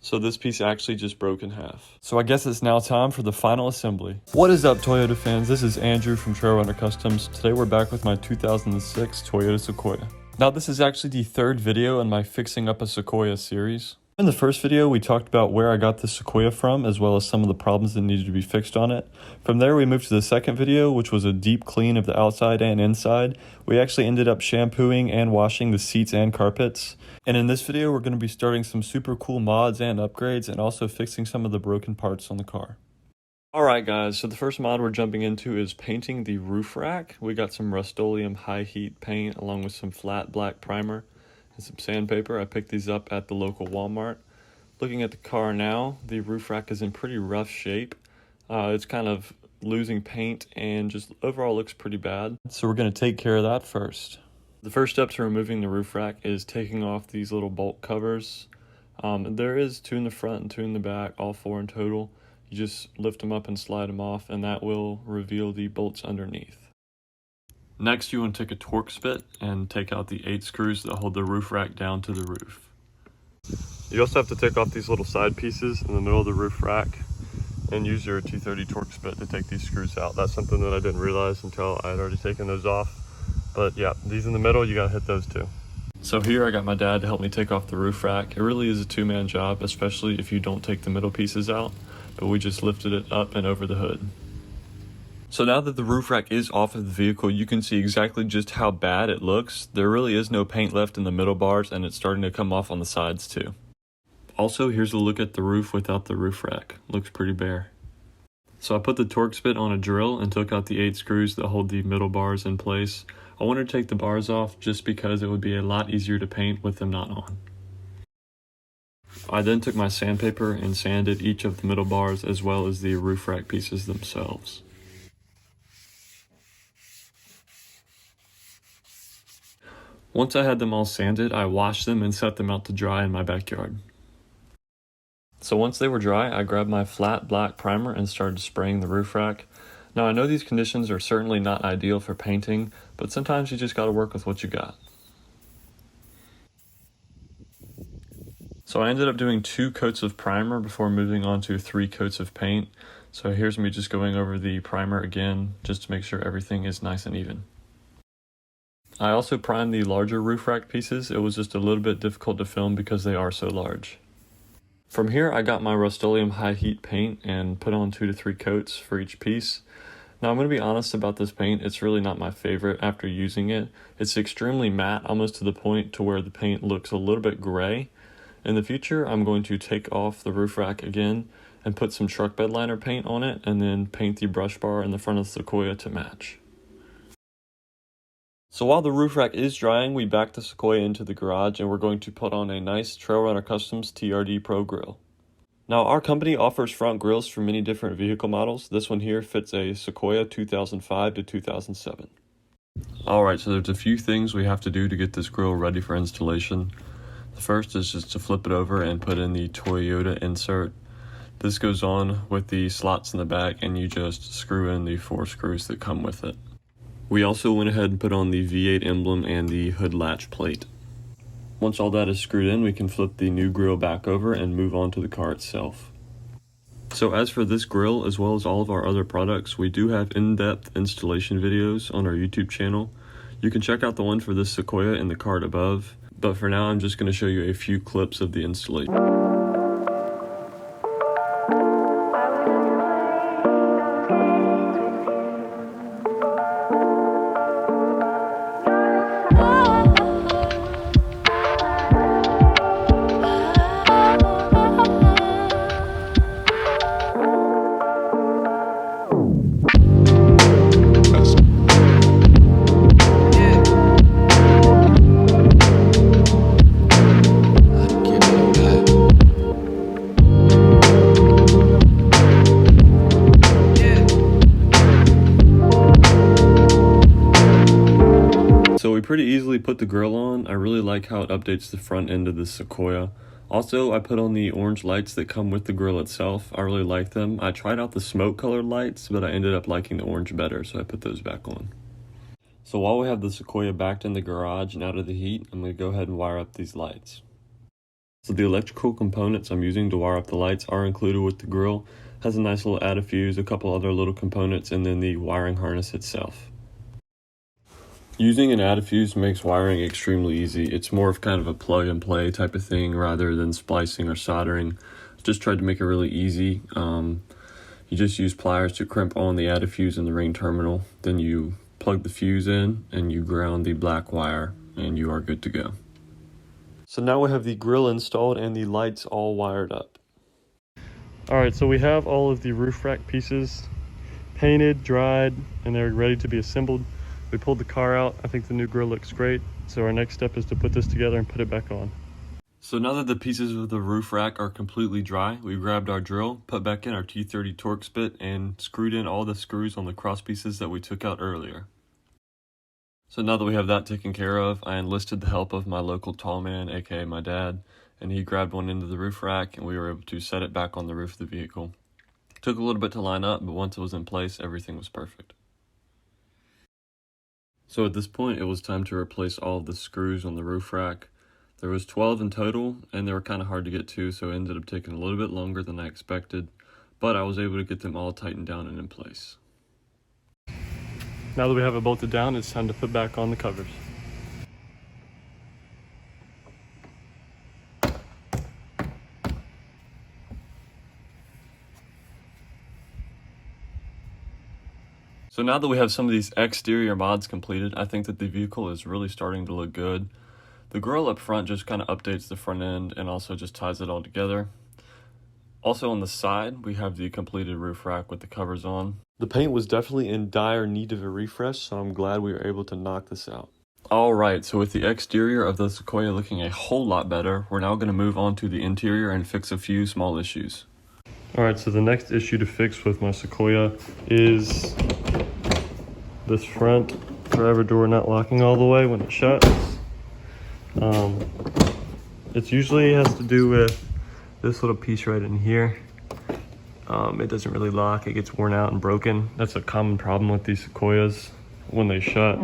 So this piece actually just broke in half. So I guess it's now time for the final assembly. What is up, Toyota fans? This is Andrew from Trail Runner Customs. Today we're back with my 2006 Toyota Sequoia. Now this is actually the third video in my Fixing Up a Sequoia series. In the first video, we talked about where I got the Sequoia from, as well as some of the problems that needed to be fixed on it. From there, we moved to the second video, which was a deep clean of the outside and inside. We actually ended up shampooing and washing the seats and carpets. And in this video, we're going to be starting some super cool mods and upgrades, and also fixing some of the broken parts on the car. Alright guys, so the first mod we're jumping into is painting the roof rack. We got some Rust-Oleum high heat paint along with some flat black primer and some sandpaper. I picked these up at the local Walmart. Looking at the car now, the roof rack is in pretty rough shape. It's kind of losing paint and just overall looks pretty bad. So we're going to take care of that first. The first step to removing the roof rack is taking off these little bolt covers. There is 2 in the front and 2 in the back, all 4 in total. You just lift them up and slide them off, and that will reveal the bolts underneath. Next, you want to take a Torx bit and take out the 8 screws that hold the roof rack down to the roof. You also have to take off these little side pieces in the middle of the roof rack and use your 230 Torx bit to take these screws out. That's something that I didn't realize until I had already taken those off. But yeah, these in the middle, you gotta hit those too. So here I got my dad to help me take off the roof rack. It really is a 2-man job, especially if you don't take the middle pieces out, but we just lifted it up and over the hood. So now that the roof rack is off of the vehicle, you can see exactly just how bad it looks. There really is no paint left in the middle bars, and it's starting to come off on the sides too. Also, here's a look at the roof without the roof rack. Looks pretty bare. So I put the Torx bit on a drill and took out the 8 screws that hold the middle bars in place. I wanted to take the bars off just because it would be a lot easier to paint with them not on. I then took my sandpaper and sanded each of the middle bars as well as the roof rack pieces themselves. Once I had them all sanded, I washed them and set them out to dry in my backyard. So once they were dry, I grabbed my flat black primer and started spraying the roof rack. Now I know these conditions are certainly not ideal for painting, but sometimes you just gotta work with what you got. So I ended up doing 2 coats of primer before moving on to 3 coats of paint. So here's me just going over the primer again, just to make sure everything is nice and even. I also primed the larger roof rack pieces. It was just a little bit difficult to film because they are so large. From here, I got my Rust-Oleum high heat paint and put on 2 to 3 coats for each piece. Now I'm going to be honest about this paint, it's really not my favorite after using it. It's extremely matte, almost to the point to where the paint looks a little bit gray. In the future, I'm going to take off the roof rack again and put some truck bed liner paint on it, and then paint the brush bar in the front of the Sequoia to match. So while the roof rack is drying, we backed the Sequoia into the garage and we're going to put on a nice Trail Runner Customs TRD Pro grill. Now our company offers front grills for many different vehicle models. This one here fits a Sequoia 2005 to 2007. Alright, so there's a few things we have to do to get this grill ready for installation. The first is just to flip it over and put in the Toyota insert. This goes on with the slots in the back, and you just screw in the 4 screws that come with it. We also went ahead and put on the V8 emblem and the hood latch plate. Once all that is screwed in, we can flip the new grill back over and move on to the car itself. So as for this grill, as well as all of our other products, we do have in-depth installation videos on our YouTube channel. You can check out the one for this Sequoia in the card above, but for now I'm just going to show you a few clips of the installation. So we pretty easily put the grill on. I really like how it updates the front end of the Sequoia. Also, I put on the orange lights that come with the grill itself. I really like them. I tried out the smoke colored lights, but I ended up liking the orange better, so I put those back on. So while we have the Sequoia backed in the garage and out of the heat, I'm going to go ahead and wire up these lights. So the electrical components I'm using to wire up the lights are included with the grill. Has a nice little add a fuse, a couple other little components, and then the wiring harness itself. Using an add a fuse makes wiring extremely easy. It's more of kind of a plug and play type of thing rather than splicing or soldering. Just tried to make it really easy. You just use pliers to crimp on the add a fuse in the ring terminal. Then you plug the fuse in and you ground the black wire and you are good to go. So now we have the grill installed and the lights all wired up. Alright, so we have all of the roof rack pieces painted, dried, and they're ready to be assembled. We pulled the car out. I think the new grill looks great. So our next step is to put this together and put it back on. So now that the pieces of the roof rack are completely dry, we grabbed our drill, put back in our T30 Torx bit, and screwed in all the screws on the cross pieces that we took out earlier. So now that we have that taken care of, I enlisted the help of my local tall man, aka my dad, and he grabbed one end of the roof rack and we were able to set it back on the roof of the vehicle. Took a little bit to line up, but once it was in place, everything was perfect. So at this point, it was time to replace all of the screws on the roof rack. There was 12 in total, and they were kind of hard to get to, so it ended up taking a little bit longer than I expected, but I was able to get them all tightened down and in place. Now that we have it bolted down, it's time to put back on the covers. So now that we have some of these exterior mods completed, I think that the vehicle is really starting to look good. The grill up front just kind of updates the front end and also just ties it all together. Also on the side, we have the completed roof rack with the covers on. The paint was definitely in dire need of a refresh, so I'm glad we were able to knock this out. Alright, so with the exterior of the Sequoia looking a whole lot better, we're now going to move on to the interior and fix a few small issues. Alright, so the next issue to fix with my Sequoia is this front driver door not locking all the way when it shuts. It usually has to do with this little piece right in here. It doesn't really lock, it gets worn out and broken. That's a common problem with these Sequoias. When they shut,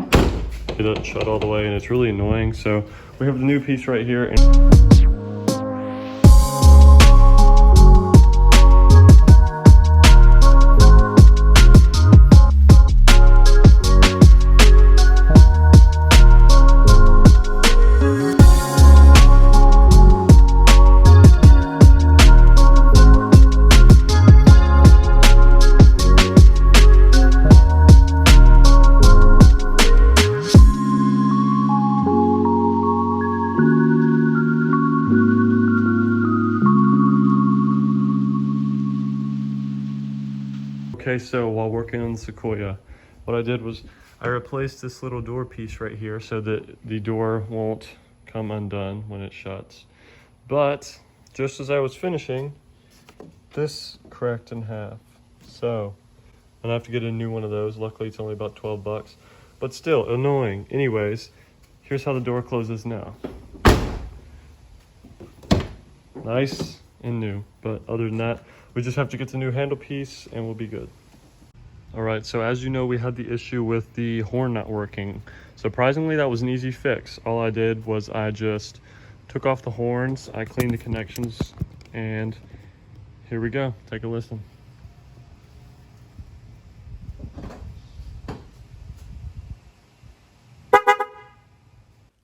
it doesn't shut all the way and it's really annoying. So we have the new piece right here. Okay, so while working on the Sequoia, what I did was I replaced this little door piece right here so that the door won't come undone when it shuts. But just as I was finishing, this cracked in half. So I'm gonna have to get a new one of those. Luckily it's only about 12 bucks, but still annoying. Anyways, here's how the door closes now. Nice and new, but other than that, we just have to get the new handle piece and we'll be good. All right, so as you know, we had the issue with the horn not working. Surprisingly, that was an easy fix. All I did was I just took off the horns, I cleaned the connections, and here we go. Take a listen.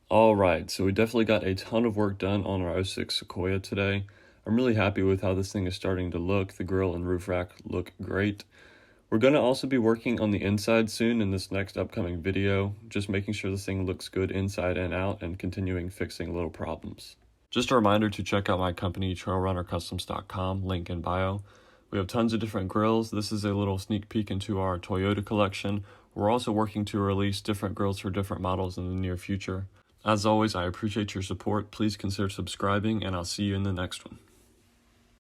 All right, so we definitely got a ton of work done on our 06 Sequoia today. I'm really happy with how this thing is starting to look. The grill and roof rack look great. We're going to also be working on the inside soon in this next upcoming video, just making sure this thing looks good inside and out and continuing fixing little problems. Just a reminder to check out my company, trailrunnercustoms.com, link in bio. We have tons of different grills. This is a little sneak peek into our Toyota collection. We're also working to release different grills for different models in the near future. As always, I appreciate your support. Please consider subscribing, and I'll see you in the next one.